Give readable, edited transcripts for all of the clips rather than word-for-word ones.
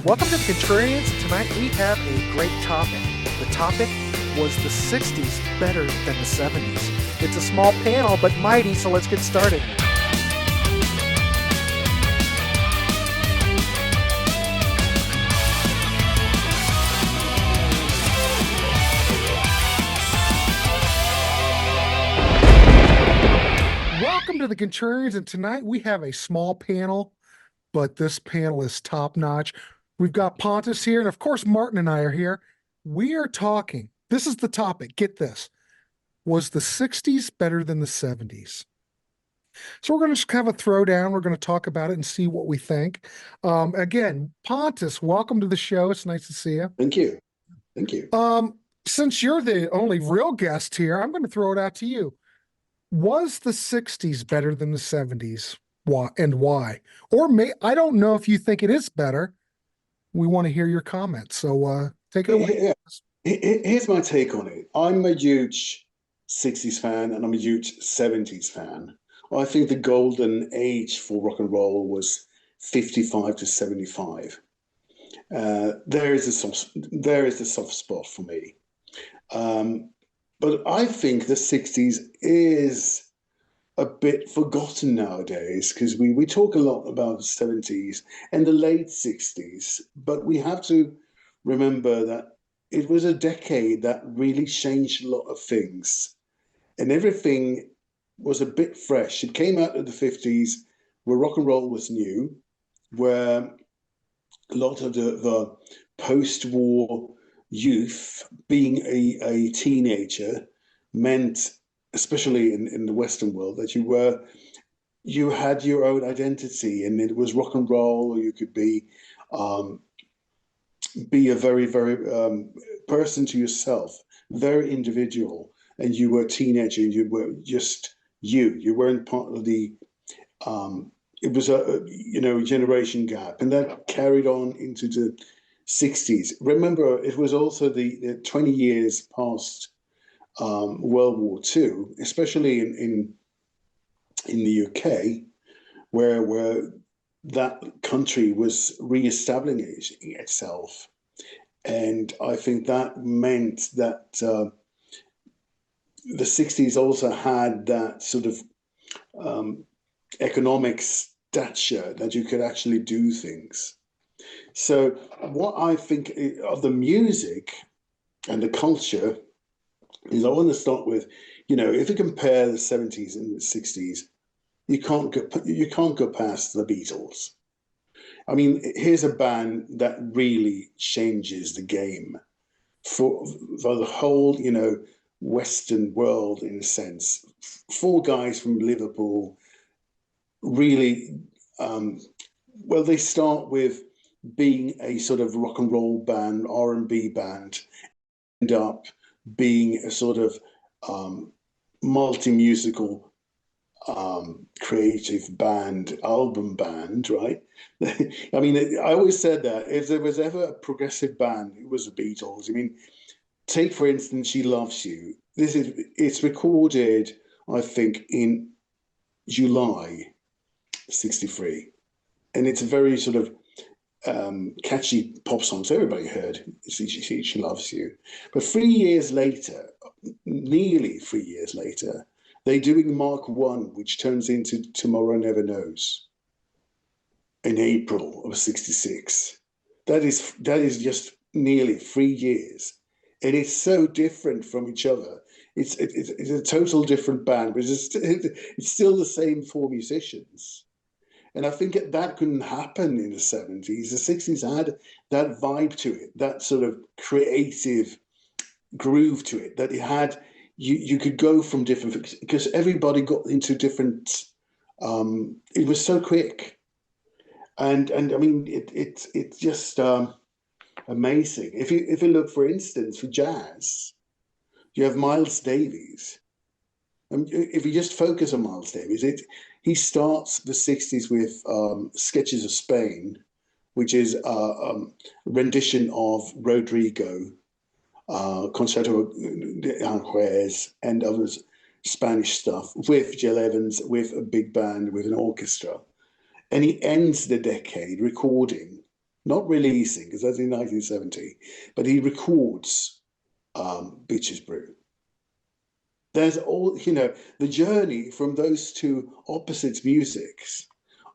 Welcome to the Contrarians. Tonight we have a great topic. The topic was the 60s better than the 70s. It's a small panel, but mighty, so let's get started. Welcome to the Contrarians, and tonight we have a small panel, but this panel is top-notch. We've got Pontus here, and of course Martin and I are here. We are talking, this is the topic, get this. Was the 60s better than the 70s? So we're going to just have a throwdown. We're going to talk about it and see what we think. Again, Pontus, welcome to the show. It's nice to see you. Thank you. Thank you. Since you're the only real guest here, I'm going to throw it out to you. Was the 60s better than the 70s? Why and why? Or I don't know if you think it is better. We want to hear your comments. So take it away. Here's my take on it. I'm a huge 60s fan and I'm a huge 70s fan. I think the golden age for rock and roll was 55 to 75. There is the soft spot for me. But I think the 60s is a bit forgotten nowadays because we talk a lot about the 70s and the late 60s, but we have to remember that it was a decade that really changed a lot of things and everything was a bit fresh. It came out of the 50s where rock and roll was new, where a lot of the post-war youth being a teenager meant, especially in the Western world, that you had your own identity and it was rock and roll, or you could be a very, very person to yourself, very individual, and you were a teenager and you were just you weren't part of the it was a generation gap, and that carried on into the 60s. Remember, it was also the 20 years past World War II, especially in the UK, where that country was re-establishing itself. And I think that meant that the 60s also had that sort of economic stature that you could actually do things. So what I think of the music and the culture is, I want to start with, if you compare the 70s and the 60s, you can't go past the Beatles. I mean, here's a band that really changes the game for the whole, Western world, in a sense. Four guys from Liverpool really, they start with being a sort of rock and roll band, R&B band, end up being a sort of multi-musical creative band, album band, right? I mean, I always said that if there was ever a progressive band, it was the Beatles. I mean, take for instance, She Loves You. It's recorded, I think, in July '63, and it's a very sort of catchy pop songs everybody heard. She Loves You. But 3 years later, nearly 3 years later, they're doing Mark 1, which turns into Tomorrow Never Knows, in April of '66. That is just nearly 3 years, and it's so different from each other. It's a total different band, but it's still the same four musicians. And I think that couldn't happen in the 70s. The 60s had that vibe to it, that sort of creative groove to it, that it had, you could go from different, because everybody got into different, it was so quick. And I mean, it's just amazing. If you look, for instance, for jazz, you have Miles Davis. If you just focus on Miles Davis, he starts the 60s with Sketches of Spain, which is a rendition of Rodrigo, Concerto de Aranjuez, and other Spanish stuff with Jill Evans, with a big band, with an orchestra. And he ends the decade recording not releasing, because that's in 1970, but he records Bitches Brew. There's all, the journey from those two opposite musics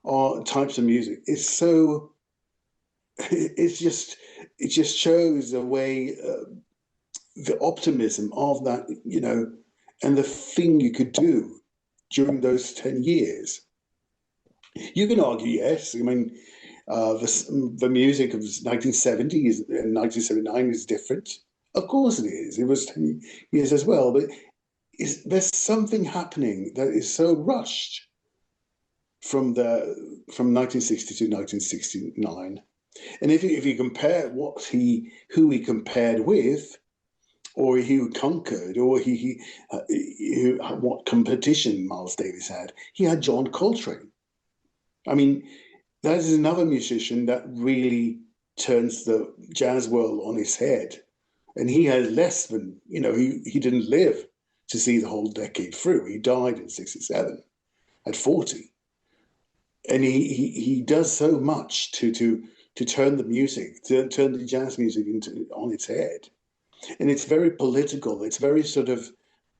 or types of music is so, it just shows the way, the optimism of that, and the thing you could do during those 10 years. You can argue, yes. I mean, the music of 1970s and 1979 is different. Of course it is. It was 10 years as well. But there's something happening that is so rushed from 1960 to 1969. And if you compare who he compared with, or who conquered, or what competition Miles Davis had, he had John Coltrane. I mean, that is another musician that really turns the jazz world on its head. And he had less than, he didn't live to see the whole decade through. He died in 67 at 40. And he does so much to turn the music, to turn the jazz music on its head. And it's very political. It's very sort of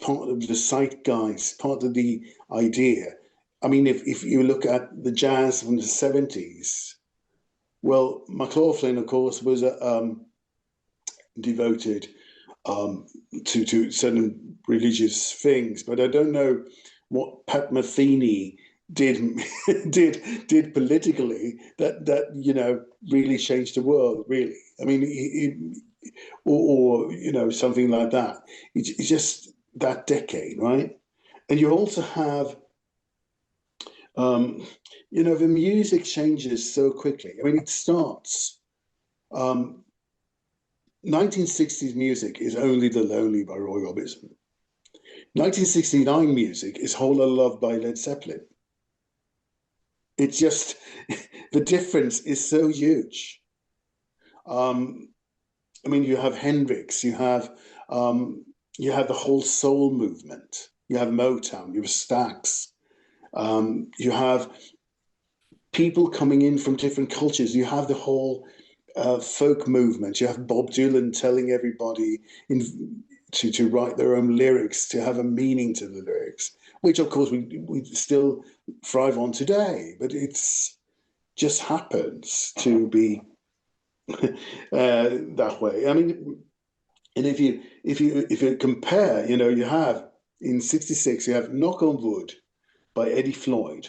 part of the zeitgeist, part of the idea. I mean, if you look at the jazz from the 70s, well, McLaughlin, of course, was devoted to certain religious things, but I don't know what Pat Metheny did politically that really changed the world. Really, I mean, or something like that. It's just that decade, right? And you also have. The music changes so quickly. I mean, it starts. 1960s music is Only the Lonely by Roy Orbison. 1969 music is Whole Lotta Love by Led Zeppelin. It's just, the difference is so huge. I mean, you have Hendrix, you have the whole soul movement, you have Motown, you have Stax. You have people coming in from different cultures. You have the whole folk movement. You have Bob Dylan telling everybody to write their own lyrics, to have a meaning to the lyrics, which of course we still thrive on today. But it's just happens to be that way. I mean, and if you compare, you have in '66 you have Knock on Wood by Eddie Floyd.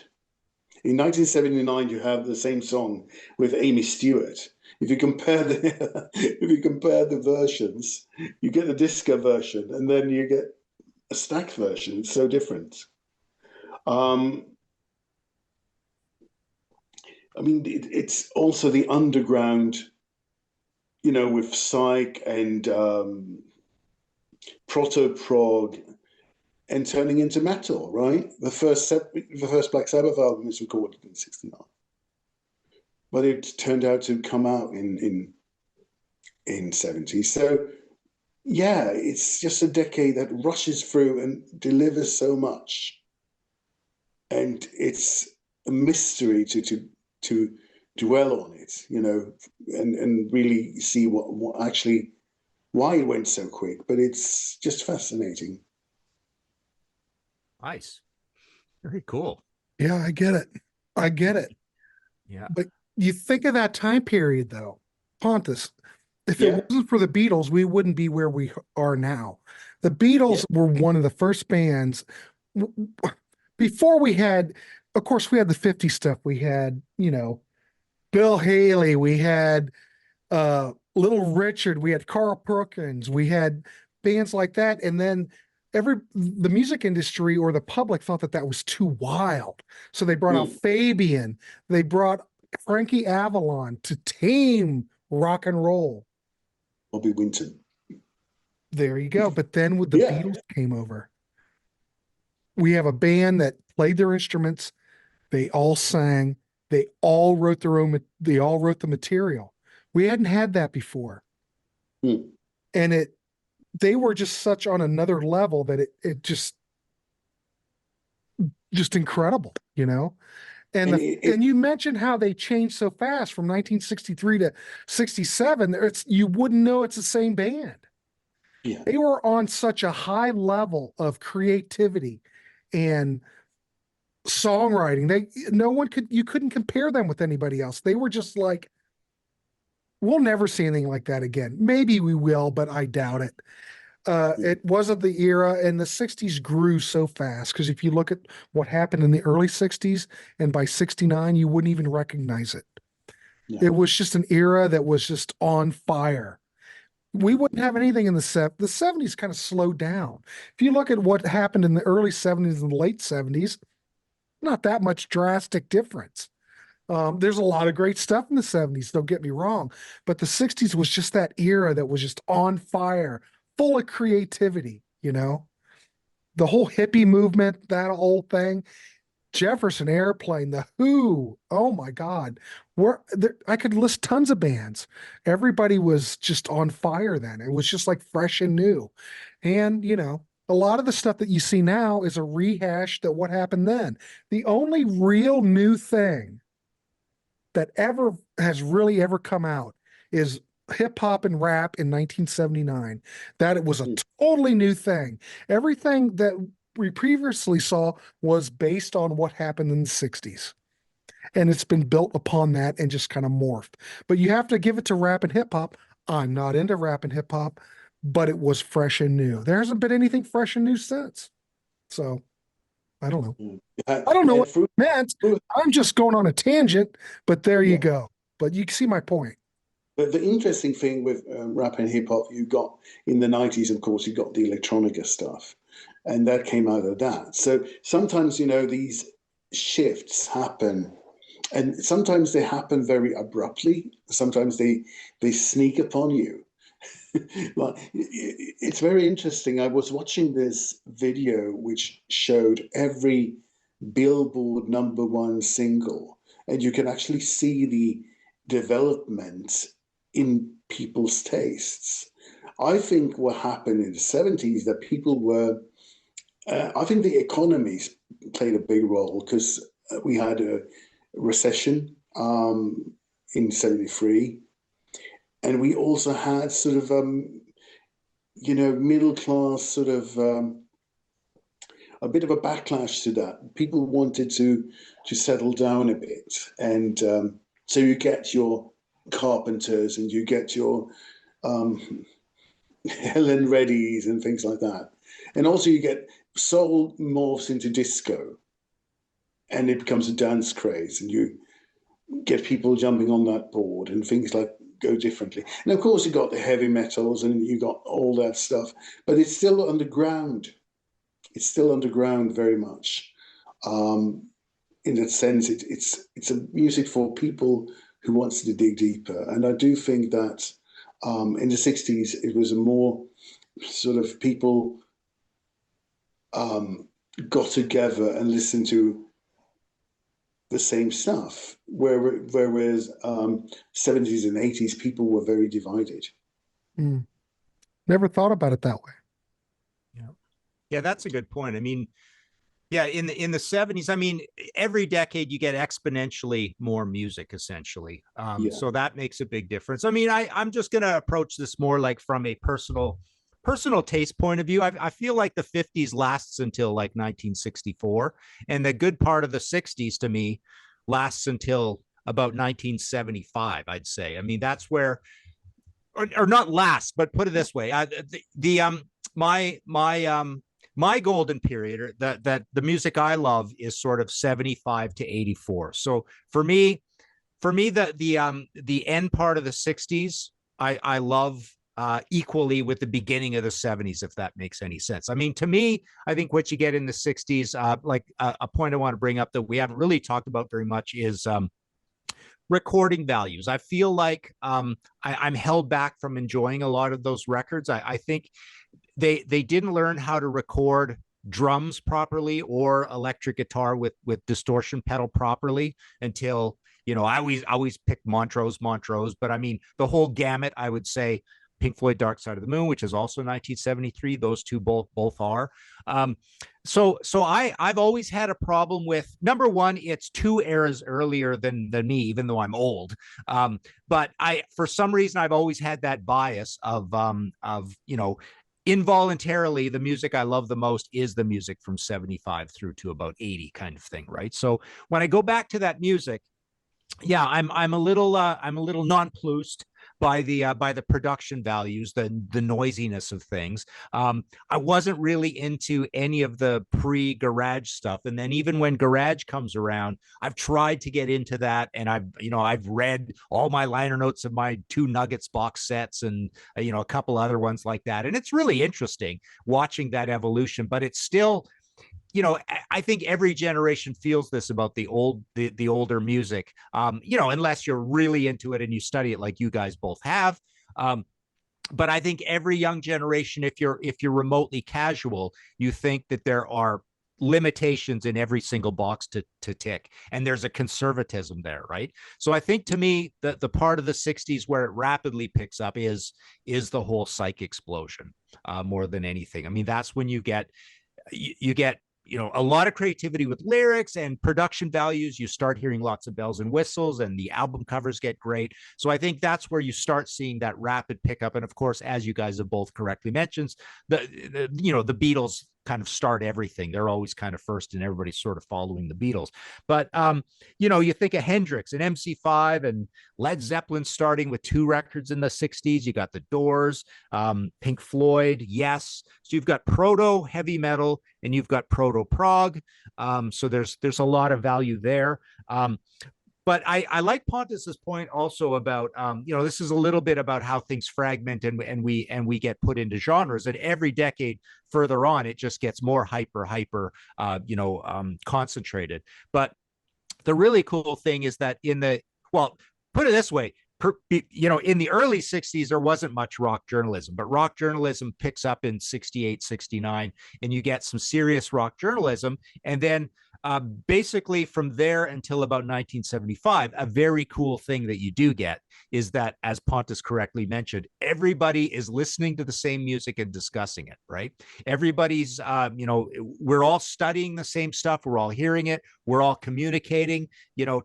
In 1979, you have the same song with Amy Stewart. If you compare the versions, you get the disco version, and then you get a Stax version. It's so different. I mean, it's also the underground, with Psych and proto-prog, and turning into metal, right? The first Black Sabbath album is recorded in '69, but it turned out to come out in '70s. So yeah, it's just a decade that rushes through and delivers so much, and it's a mystery to dwell on it, and really see what actually why it went so quick. But it's just fascinating. Nice. Very cool. Yeah, I get it. Yeah. But you think of that time period, though, Pontus, if Yeah. it wasn't for the Beatles, we wouldn't be where we are now. The Beatles were one of the first bands before we had, of course, we had the '50s stuff. We had, Bill Haley, we had Little Richard, we had Carl Perkins, we had bands like that. And then the music industry or the public thought that was too wild. So they brought out Fabian, they brought Frankie Avalon to tame rock and roll. Bobby Winton. There you go. But then when the Beatles came over, we have a band that played their instruments. They all sang. They all wrote the material. We hadn't had that before. And they were just such on another level that it just incredible, And And and you mentioned how they changed so fast from 1963 to 67. You wouldn't know it's the same band. yeah, They were on such a high level of creativity and songwriting. You couldn't compare them with anybody else. They were just like, we'll never see anything like that again. Maybe we will, but I doubt it. It wasn't the era, and the 60s grew so fast because if you look at what happened in the early 60s, and by 69, you wouldn't even recognize it. yeah. It was just an era that was just on fire. We wouldn't have anything in the 70s kind of slowed down. If you look at what happened in the early 70s and late 70s, not that much drastic difference. There's a lot of great stuff in the 70s, don't get me wrong, but the 60s was just that era that was just on fire, full of creativity, the whole hippie movement, that whole thing. Jefferson Airplane, The Who, oh my God. I could list tons of bands. Everybody was just on fire then. It was just like fresh and new. And, a lot of the stuff that you see now is a rehash that what happened then. The only real new thing that has really ever come out is hip hop and rap in 1979. That it was a totally new thing. Everything that we previously saw was based on what happened in the 60s. And it's been built upon that and just kind of morphed. But you have to give it to rap and hip hop. I'm not into rap and hip hop, but it was fresh and new. There hasn't been anything fresh and new since. So I don't know. I don't know what it meant. I'm just going on a tangent, but there you go. But you can see my point. But the interesting thing with rap and hip hop, you got in the 90s, of course, you got the electronica stuff, and that came out of that. So sometimes, these shifts happen, and sometimes they happen very abruptly. Sometimes they sneak upon you. Well, it's very interesting. I was watching this video which showed every Billboard #1 single, and you can actually see the development in people's tastes. I think what happened in the 70s that people were, I think the economies played a big role because we had a recession in 73. And we also had sort of, middle class sort of a bit of a backlash to that. People wanted to settle down a bit. And so you get your Carpenters and you get your Helen Reddys and things like that. And also you get soul morphs into disco and it becomes a dance craze and you get people jumping on that board and things like go differently. And of course you got the heavy metals and you got all that stuff, but it's still underground. It's still underground very much. In that sense, it's a music for people who wants to dig deeper. And I do think that in the 60s, it was a more sort of people got together and listened to the same stuff, whereas 70s and 80s, people were very divided. Never thought about it that way. Yeah, that's a good point. I mean, yeah, in the 70s, I mean, every decade you get exponentially more music, essentially. So that makes a big difference. I mean, I'm just going to approach this more like from a personal taste point of view. I feel like the 50s lasts until like 1964, and the good part of the 60s to me lasts until about 1975, I'd say. I mean, that's where, or not last, but put it this way, my golden period, that the music I love is sort of 75 to 84. So for me, the end part of the 60s, I love equally with the beginning of the 70s, if that makes any sense. I mean, to me, I think what you get in the 60s, like a point I want to bring up that we haven't really talked about very much is recording values. I feel like I'm held back from enjoying a lot of those records. I think they didn't learn how to record drums properly or electric guitar with distortion pedal properly until, I always pick Montrose, but I mean, the whole gamut, I would say, Pink Floyd Dark Side of the Moon, which is also 1973. Those two both are. So I've always had a problem with, number one, it's 2 eras earlier than me, even though I'm old. But for some reason, I've always had that bias of involuntarily, the music I love the most is the music from 75 through to about 80 kind of thing, right? So when I go back to that music, yeah, I'm a little nonplussed by the production values, the noisiness of things. I wasn't really into any of the pre-garage stuff, and then even when garage comes around, I've tried to get into that, and I've read all my liner notes of my 2 Nuggets box sets, and a couple other ones like that, and it's really interesting watching that evolution. But it's still, I think every generation feels this about the older music, unless you're really into it and you study it like you guys both have. But I think every young generation, if you're remotely casual, you think that there are limitations in every single box to tick, and there's a conservatism there, right? So I think, to me, the part of the 60s where it rapidly picks up is the whole psych explosion, more than anything. I mean, that's when you get a lot of creativity with lyrics and production values. You start hearing lots of bells and whistles, and the album covers get great. So I think that's where you start seeing that rapid pickup. And of course, as you guys have both correctly mentioned, the Beatles kind of start everything. They're always kind of first, and everybody's sort of following the Beatles. But you think of Hendrix and MC5 and Led Zeppelin starting with 2 records in the 60s. You got the Doors, Pink Floyd, Yes. So you've got proto heavy metal and you've got proto prog. So there's a lot of value there. But I like Pontus's point also about, this is a little bit about how things fragment and we get put into genres, and every decade further on, it just gets more hyper concentrated. But the really cool thing is that put it this way, in the early 60s, there wasn't much rock journalism, but rock journalism picks up in 68, 69, and you get some serious rock journalism. And then basically from there until about 1975, a very cool thing that you do get is that, as Pontus correctly mentioned, everybody is listening to the same music and discussing it, right? Everybody's, we're all studying the same stuff. We're all hearing it. We're all communicating,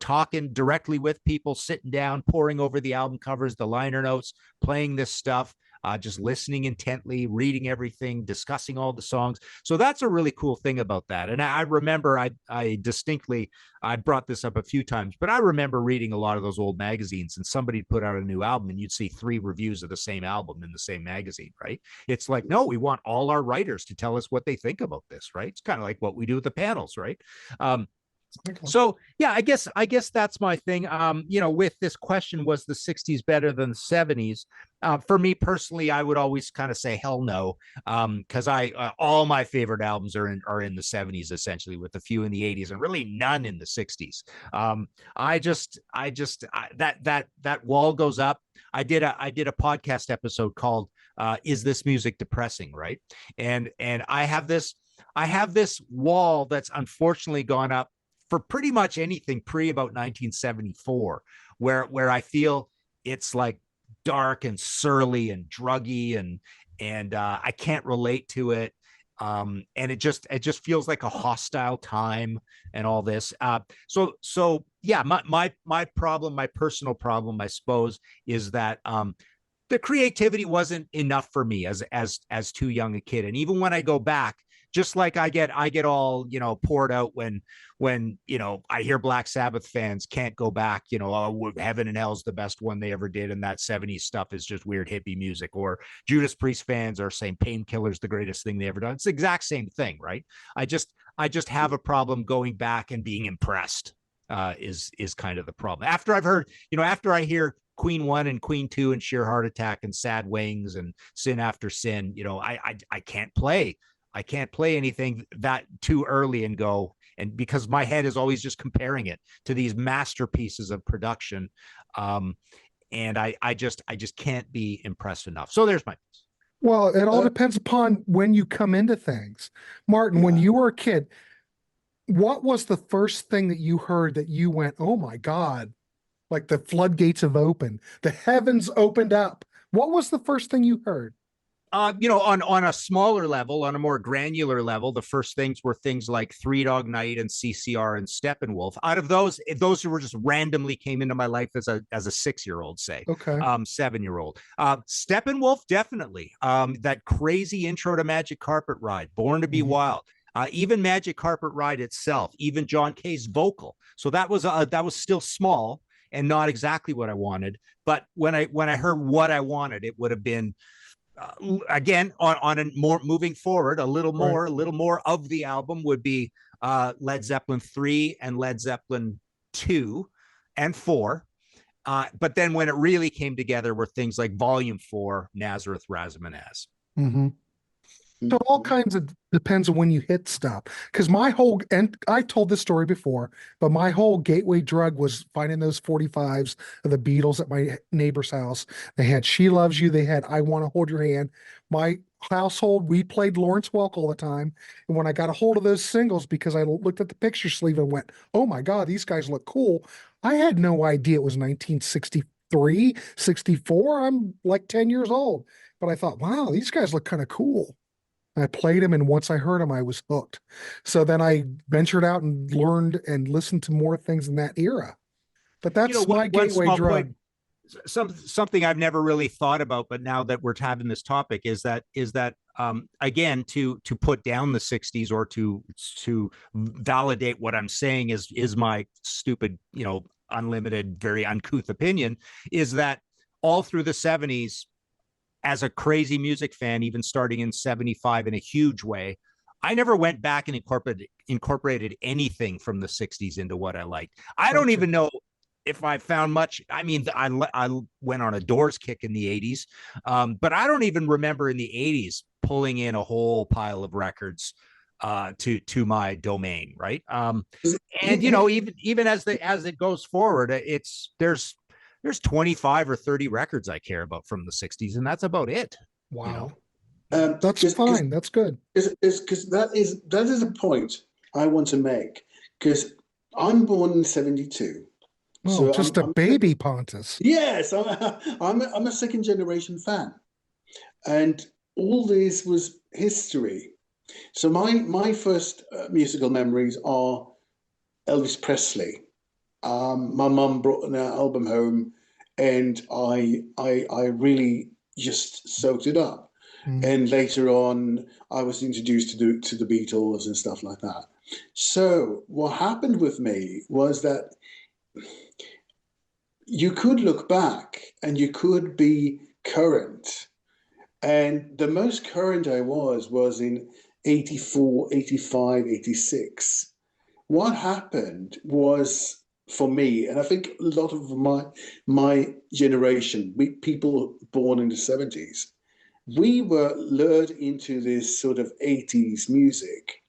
talking directly with people, sitting down, poring over the album covers, the liner notes, playing this stuff. Just listening intently, reading everything, discussing all the songs. So that's a really cool thing about that. And I remember I distinctly, I brought this up a few times, but I remember reading a lot of those old magazines, and somebody put out a new album and you'd see 3 reviews of the same album in the same magazine, right? It's like, no, we want all our writers to tell us what they think about this, right? It's kind of like what we do with the panels, right? So yeah, I guess that's my thing. With this question, was the 60s better than the 70s? For me personally, I would always kind of say hell no, because all my favorite albums are in the 70s, essentially, with a few in the 80s and really none in the 60s. That wall goes up. I did a podcast episode called "Is This Music Depressing?" Right, and I have this wall that's unfortunately gone up for pretty much anything pre about 1974, where I feel it's like dark and surly and druggy, and I can't relate to it. And it just feels like a hostile time and all this. So yeah, my problem, my personal problem, I suppose, is that the creativity wasn't enough for me as too young a kid. And even when I go back, just like I get all, poured out when I hear Black Sabbath fans can't go back, Heaven and Hell's the best one they ever did, and that 70s stuff is just weird hippie music. Or Judas Priest fans are saying Painkiller's the greatest thing they ever done. It's the exact same thing, right? I just have a problem going back and being impressed, is kind of the problem. After I've heard, after I hear Queen 1 and Queen 2 and Sheer Heart Attack and Sad Wings and Sin After Sin, I can't play. I can't play anything that too early and go, and because my head is always just comparing it to these masterpieces of production. And I just can't be impressed enough. So there's my. Well, it all depends upon when you come into things. Martin, when you were a kid, what was the first thing that you heard that you went, oh my God, like the floodgates have opened, the heavens opened up What was the first thing you heard? On a smaller level, on a more granular level, the first things were things like Three Dog Night and CCR and Steppenwolf. Out of those who were just randomly came into my life as a 6-year-old, say, Okay. 7-year-old. Steppenwolf, definitely. That crazy intro to Magic Carpet Ride, Born to Be Wild. Even Magic Carpet Ride itself, even John Kay's vocal. So that was still small and not exactly what I wanted. But when I heard what I wanted, it would have been. Again, on a more moving forward, a little more of the album would be Led Zeppelin 3 and Led Zeppelin 2 and 4. But then when it really came together were things like Volume 4, Nazareth, Razamanaz. Mm-hmm. So all kinds of depends on when you hit stuff. Because and I told this story before, but my whole gateway drug was finding those 45s of the Beatles at my neighbor's house. They had She Loves You. They had I Want to Hold Your Hand. My household, we played Lawrence Welk all the time. And when I got a hold of those singles, because I looked at the picture sleeve and went, oh my God, these guys look cool. I had no idea it was 1963, 64. I'm like 10 years old. But I thought, wow, these guys look kind of cool. I played them, and once I heard them, I was hooked. So then I ventured out and learned and listened to more things in that era. But that's my gateway drug. Something I've never really thought about, but now that we're having this topic, is that again, to put down the 60s or to validate what I'm saying is my stupid, unlimited, very uncouth opinion, is that all through the 70s, as a crazy music fan, even starting in 75 in a huge way, I never went back and incorporated anything from the 60s into what I liked. I don't even know if I found much. I mean, I went on a Doors kick in the 80s, but I don't even remember in the 80s pulling in a whole pile of records to my domain, right? And even as it goes forward, there's 25 or 30 records I care about from the 60s, and that's about it. Wow. That's fine. That's good. Because that is a point I want to make. Because I'm born in 72. Oh, so just I'm a baby, Pontus. Yes, I'm a second generation fan. And all this was history. So my first musical memories are Elvis Presley. My mum brought an album home, and I really just soaked it up. And later on, I was introduced to the Beatles and stuff like that. So what happened with me was that you could look back and you could be current. And the most current I was in 84, 85, 86. What happened was, for me, and I think a lot of my generation, people born in the 70s, we were lured into this sort of 80s music.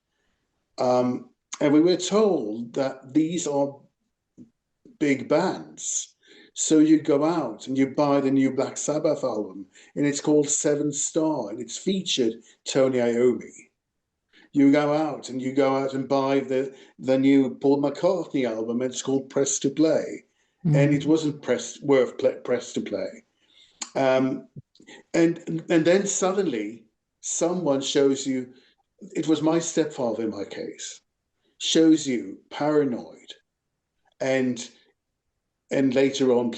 And we were told that these are big bands. So you go out and you buy the new Black Sabbath album, and it's called Seven Star, and it's featured Tony Iommi. You go out and buy the new Paul McCartney album, and it's called Press to Play. And it wasn't press to play. And then suddenly someone shows you, it was my stepfather in my case, shows you Paranoid, and later on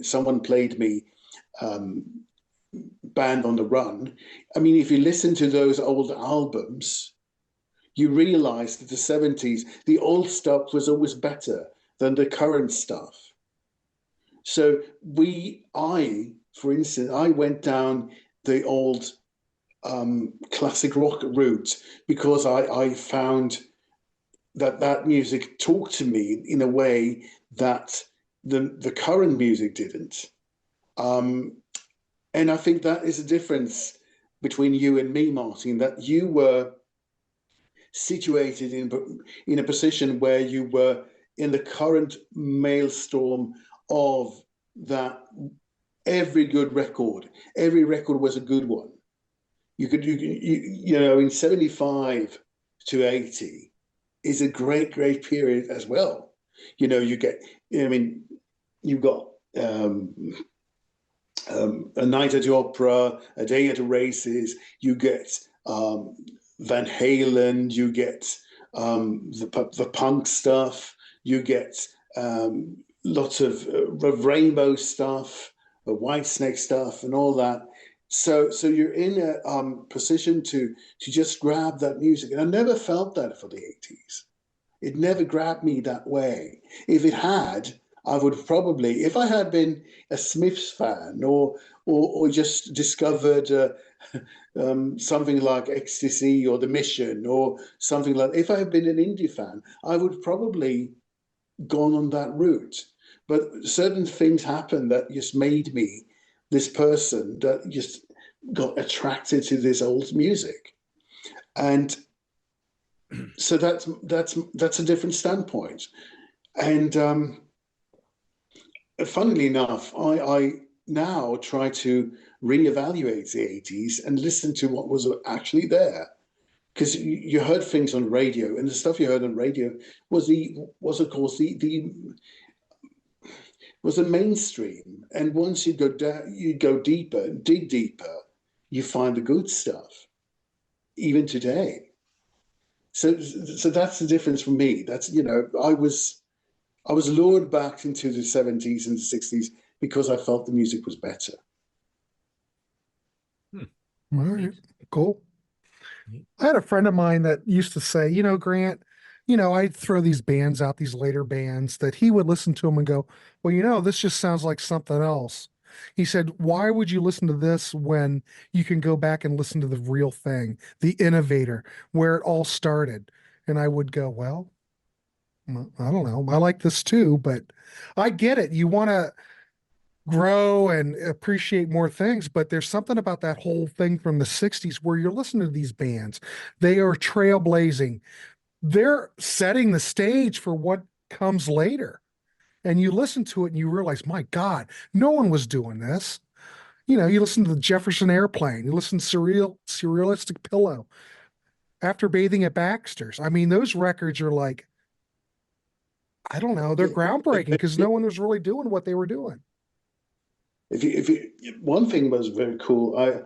someone played me Band on the Run. I mean, if you listen to those old albums, you realize that the 70s, the old stuff was always better than the current stuff. So for instance, I went down the old classic rock route because I found that music talked to me in a way that the current music didn't. And I think that is a difference between you and me, Martin, that you were situated in a position where you were in the current maelstrom of that. Every record was a good one. You in 75 to 80 is a great period as well. You've got A Night at the Opera, A Day at the Races. You get Van Halen. You get the punk stuff. You get lots of rainbow stuff, Whitesnake stuff, and all that. So you're in a position to just grab that music, and I never felt that for the 80s. It never grabbed me that way. If it had, I would probably, if I had been a Smiths fan or just discovered something like Ecstasy or The Mission or something like, if I had been an indie fan, I would probably gone on that route. But certain things happened that just made me this person that just got attracted to this old music. And so that's a different standpoint. And funnily enough, I now try to reevaluate the 80s and listen to what was actually there. Because you heard things on radio, and the stuff you heard on radio was of course the mainstream. And once you go down, you go deeper, dig deeper, you find the good stuff, even today. So that's the difference for me. That's, you know, I was lured back into the 70s and the 60s because I felt the music was better. All right, cool. I had a friend of mine that used to say, you know, Grant, you know, I'd throw these bands out, these later bands, that he would listen to them and go, well, you know, this just sounds like something else. He said, why would you listen to this when you can go back and listen to the real thing, the innovator, where it all started? And I would go, well, I don't know. I like this too, but I get it. You want to grow and appreciate more things, but there's something about that whole thing from the 60s where you're listening to these bands. They are trailblazing. They're setting the stage for what comes later. And you listen to it and you realize, my God, no one was doing this. You know, you listen to the Jefferson Airplane, you listen to Surrealistic Pillow, After Bathing at Baxter's. I mean, those records are like, I don't know, they're groundbreaking because no one was really doing what they were doing. If you, one thing was very cool. I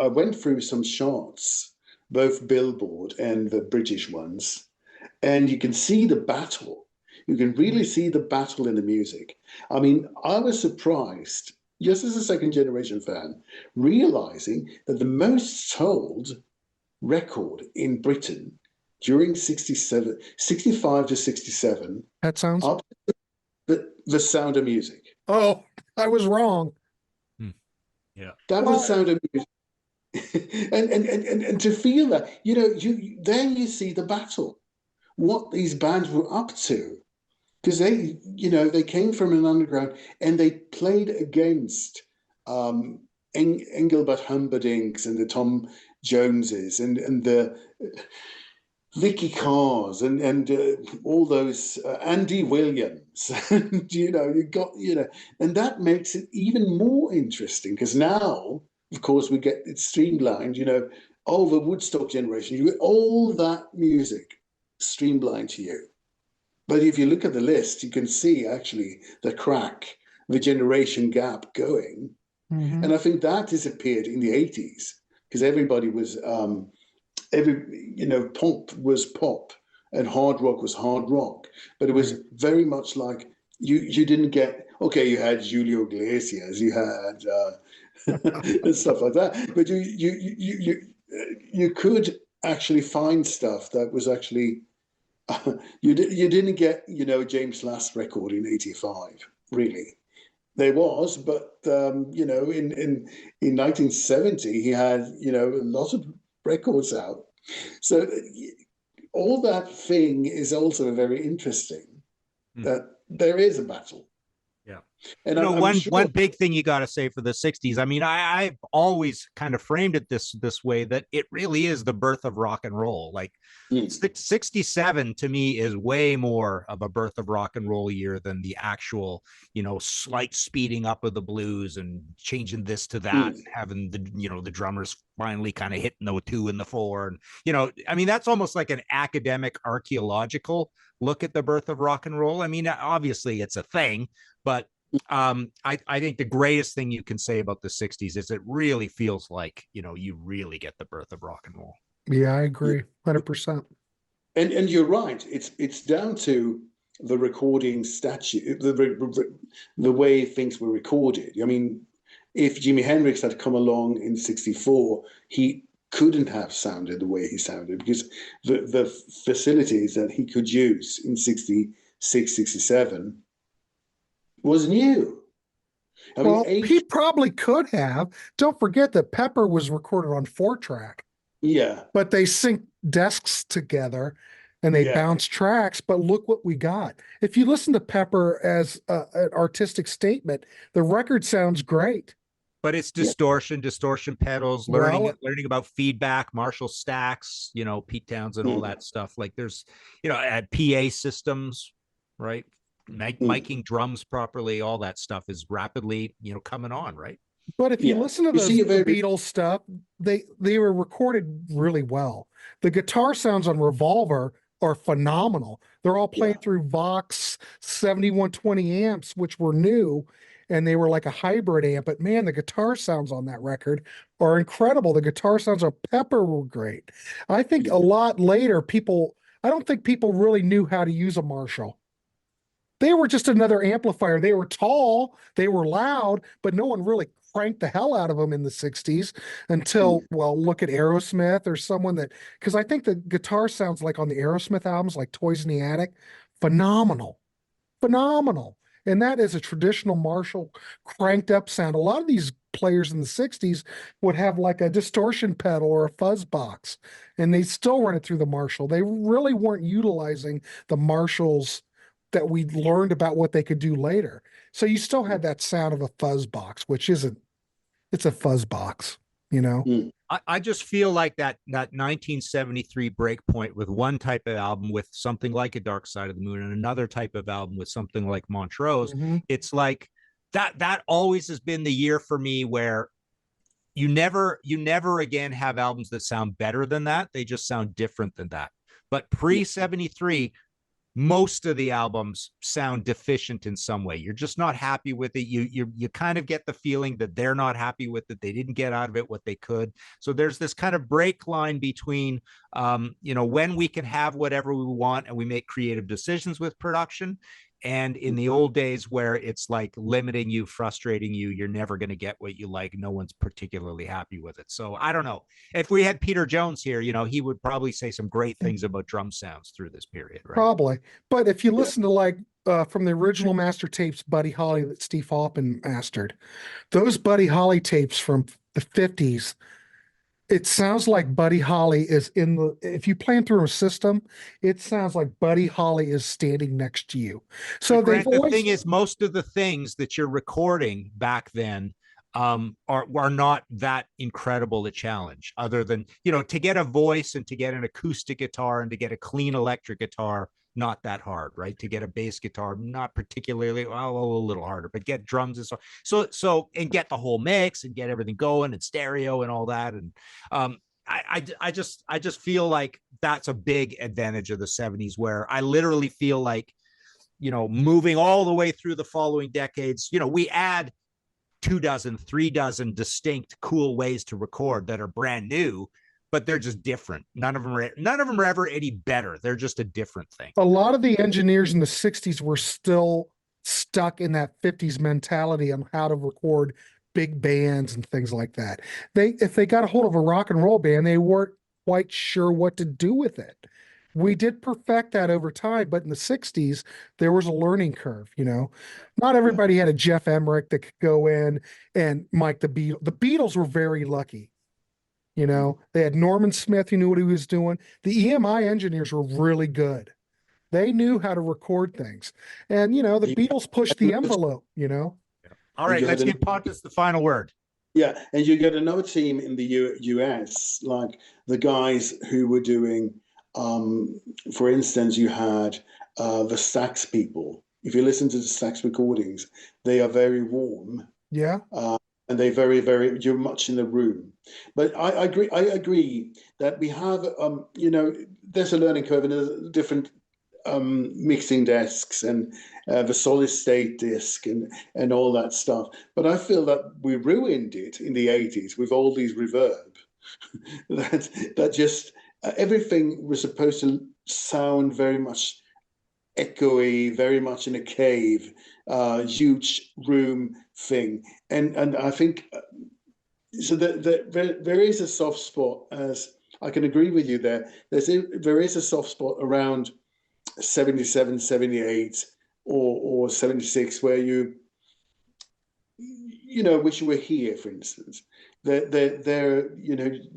went through some charts, both Billboard and the British ones, and you can see the battle. You can really see the battle in the music. I mean, I was surprised, just as a second generation fan, realizing that the most sold record in Britain during 65 to 67. That sounds up the Sound of Music. Oh, I was wrong. Yeah. That was Sound of Music. and to feel that, you know, then you see the battle, what these bands were up to. Because they, you know, they came from an underground and they played against Engelbert Humperdinck's and the Tom Joneses and the Vicky Carrs and all those Andee Williams. And, you know, and that makes it even more interesting because now, of course, we get it streamlined, you know, all the Woodstock generation, you get all that music streamlined to you. But if you look at the list, you can see actually the crack, the generation gap going. Mm-hmm. And I think that disappeared in the 80s because everybody was, pop was pop and hard rock was hard rock. But it was very much like you didn't get, okay, you had Julio Iglesias, you had and stuff like that. But you could actually find stuff that was actually, you didn't get, you know, James Last's record in 85, really. There was, but, you know, in 1970, he had, you know, a lot of records out. So all that thing is also very interesting, that there is a battle. Yeah. And you know, one big thing you got to say for the 60s, I mean, I've always kind of framed it this way, that it really is the birth of rock and roll. Like 67 to me is way more of a birth of rock and roll year than the actual, you know, slight speeding up of the blues and changing this to that, and having the, you know, the drummers finally kind of hitting the 2 and the 4. And, you know, I mean, that's almost like an academic archaeological look at the birth of rock and roll. I mean, obviously it's a thing, but I think the greatest thing you can say about the 60s is it really feels like, you really get the birth of rock and roll. Yeah, I agree. 100%. And you're right. It's down to the recording statute, the way things were recorded. I mean, if Jimi Hendrix had come along in 64, he couldn't have sounded the way he sounded because the facilities that he could use in 66, 67 was new. I Well, mean, he probably could have. Don't forget that Pepper was recorded on 4-track. Yeah. But they sync desks together and they bounce tracks. But look what we got. If you listen to Pepper as an artistic statement, the record sounds great. But it's distortion pedals, learning about feedback, Marshall stacks, Pete Townsend, all that stuff. Like there's, at PA systems, right? Miking drums properly, all that stuff is rapidly, coming on, right? But if you listen to the Beatles stuff, they were recorded really well. The guitar sounds on Revolver are phenomenal. They're all playing through Vox 7120 amps, which were new, and they were like a hybrid amp. But man, the guitar sounds on that record are incredible. The guitar sounds on Pepper were great. I think a lot later, I don't think people really knew how to use a Marshall. They were just another amplifier. They were tall, they were loud, but no one really cranked the hell out of them in the 60s until, look at Aerosmith or someone because I think the guitar sounds like on the Aerosmith albums, like Toys in the Attic, phenomenal. And that is a traditional Marshall cranked up sound. A lot of these players in the 60s would have like a distortion pedal or a fuzz box, and they still run it through the Marshall. They really weren't utilizing the Marshalls that we learned about what they could do later. So you still had that sound of a fuzz box, which it's a fuzz box, I just feel like that 1973 breakpoint with one type of album with something like a Dark Side of the Moon and another type of album with something like Montrose. It's like that always has been the year for me where you never again have albums that sound better than that. They just sound different than that. But pre-73, most of the albums sound deficient in some way. You're just not happy with it. You kind of get the feeling that they're not happy with it. They didn't get out of it what they could. So there's this kind of break line between, when we can have whatever we want and we make creative decisions with production, and in the old days where it's like limiting you, frustrating you, you're never going to get what you like. No one's particularly happy with it. So I don't know. If we had Peter Jones here, he would probably say some great things about drum sounds through this period, right? Probably. But if you listen to from the original master tapes, Buddy Holly that Steve Hoffman mastered, those Buddy Holly tapes from the 50s, it sounds like Buddy Holly is if you plan through a system, it sounds like Buddy Holly is standing next to you. So the thing is, most of the things that you're recording back then are not that incredible a challenge, other than, to get a voice and to get an acoustic guitar and to get a clean electric guitar, not that hard, right? To get a bass guitar, not particularly, a little harder, but get drums and so and get the whole mix and get everything going and stereo and all that. And I just feel like that's a big advantage of the 70s, where I literally feel like, moving all the way through the following decades, we add 2 dozen, 3 dozen distinct cool ways to record that are brand new, but they're just different. None of them are ever any better. They're just a different thing. A lot of the engineers in the 60s were still stuck in that 50s mentality on how to record big bands and things like that. If they got a hold of a rock and roll band, they weren't quite sure what to do with it. We did perfect that over time, but in the 60s, there was a learning curve, Not everybody had a Jeff Emmerich that could go in and mic the Beatles. The Beatles were very lucky. They had Norman Smith who knew what he was doing. The EMI engineers were really good. They knew how to record things. And, the Beatles pushed the envelope, All right, let's give Pontus the final word. Yeah, and you get another team in the US, like the guys who were doing, for instance, you had the sax people. If you listen to the sax recordings, they are very warm. Yeah. And they very, very, you're much in the room. But I agree that we have, there's a learning curve and there's different mixing desks and the solid state disc and all that stuff. But I feel that we ruined it in the 80s with all these reverb. that just everything was supposed to sound very much echoey, very much in a cave, huge room thing. And I think so there is a soft spot, as I can agree with you there. There is a soft spot around 77, 78 or 76 where you wish you were here, for instance. They're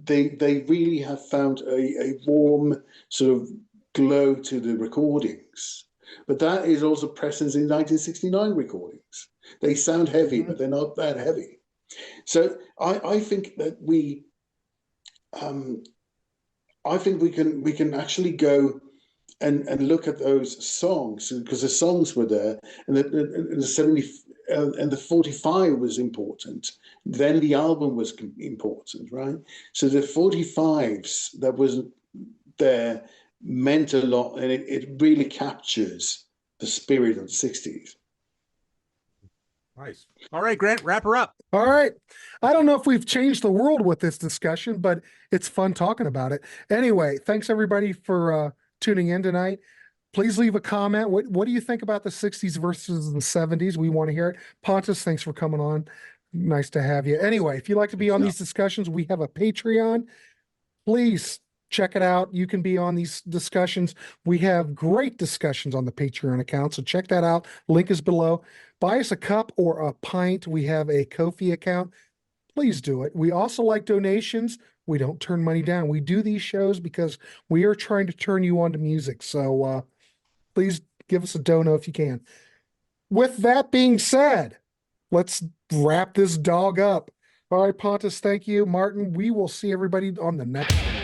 they really have found a warm sort of glow to the recordings. But that is also present in 1969 recordings. They sound heavy, but they're not that heavy. So I think that I think we can actually go and look at those songs, because the songs were there, and the 70 and the 45 was important. Then the album was important, right? So the 45s that was there meant a lot, and it really captures the spirit of the 60s. Nice. All right, Grant, wrap her up. All right. I don't know if we've changed the world with this discussion, but it's fun talking about it. Anyway, thanks everybody for tuning in tonight. Please leave a comment. What do you think about the 60s versus the 70s? We want to hear it. Pontus, thanks for coming on. Nice to have you. Anyway, if you'd like to be on these discussions, we have a Patreon. Please check it out. You can be on these discussions. We have great discussions on the Patreon account, so check that out. Link is below. Buy us a cup or a pint. We have a Ko-fi account. Please do it. We also like donations. We don't turn money down. We do these shows because we are trying to turn you on to music. So please give us a dono if you can. With that being said, let's wrap this dog up. All right, Pontus, thank you. Martin, we will see everybody on the next one.